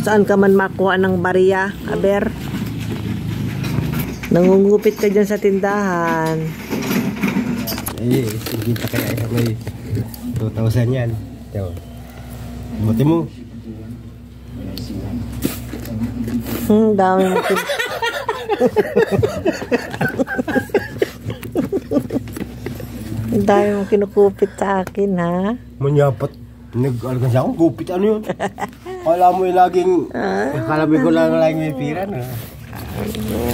saan ka man makuha ng bariya, aber. Nangungupit ka dyan sa tindahan. Eh, sige pa kaya may 2,000 yan. Buti mo. Dami mo ang dami mong kinukupit sa akin, ha? Manyapat. Nag-alga siya akong kupit. Ano yun? Kala mo yung laging... Kalabi ko lang laging may pira, no?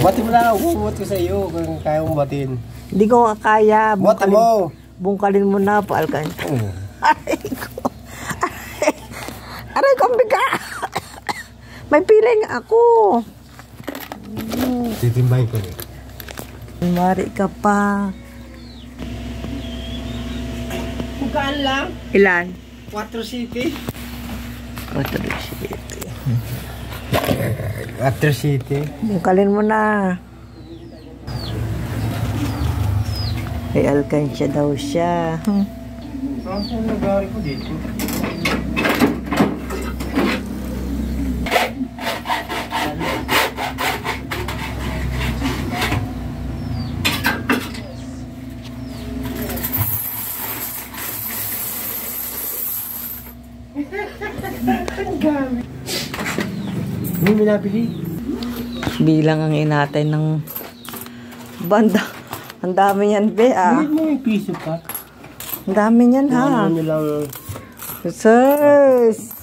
Bati mo lang. Bumot ko sa iyo kung kaya mong batin. Hindi ko kaya. Bati mo. Bungkalin mo na, paalkan. Aray ko. Aray ko, ang biga. May piling ako. Titimbahin ko rin. Mari ka pa. Bukaan lang. Ilan? 4 city. 4 city. 4 city. Bungkalin mo na. May alkansya daw siya. Saan nagari ko dito? Ano may nabili? Bilang ang inatay ng banda. Ang dami yan, be, ah. Hindi mo may piso pa. Ang dami yan, ha. Ano nilang... Sirs!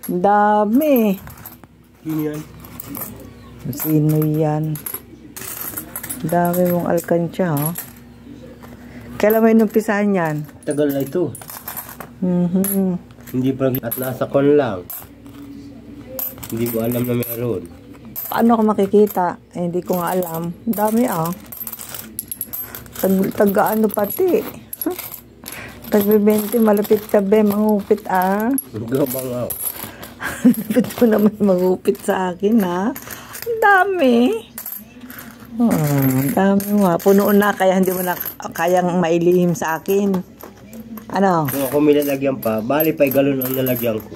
Ang dami. Yun yan. Sino yan? Ang dami mong alkansya, ha. Kailan mo inumpisahan yan? Tagal na ito. Hindi pa at nasa kon lang. Hindi ko alam na meron. Paano ko makikita? Eh, hindi ko nga alam. Ang dami, ah. Taga-ano pati. Tag-20, malapit ka, be. Mangupit, ah. Gabang ako. Malapit mo naman mangupit sa akin, ha. Ang dami. Oh, ang dami mo, ha. Punoon na, kaya hindi mo na kayang mailihim sa akin. Ano? Kung ako may lalagyan pa, bali pa galon ang lalagyan ko.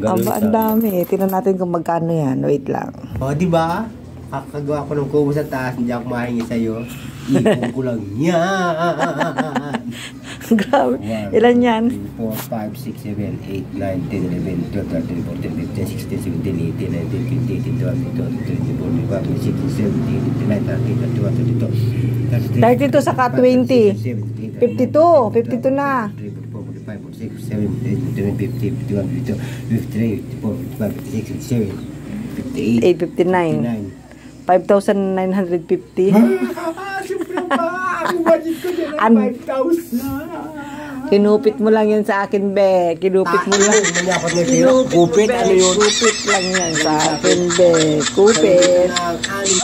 Aba, ang dami. Tingnan natin kung magkano yan. Wait lang. O, di ba? Kakagawa ko ng kubo sa taas, hindi ako mahingi sa'yo. Ipon ko lang yan. Grabe. Ilan yan? 4, 5, 6, 7, 8, 9, 10, 11, 12, 13, 14, 15, 16, 17, 18, 19, 20, 21, 22, 23, 24, 25, 26, 27, 28, 29, 30, 32, 32 saka 20. 52. 52 na. 859. 5,950. Siyempre pa, ang budget ko dyan ay 5,000. Kinupit mo lang yan sa akin, be. Kinupit mo lang. Manyakot na pira. Kupit, ano yun? Kupit lang yan sa akin, be. Kupit. Ang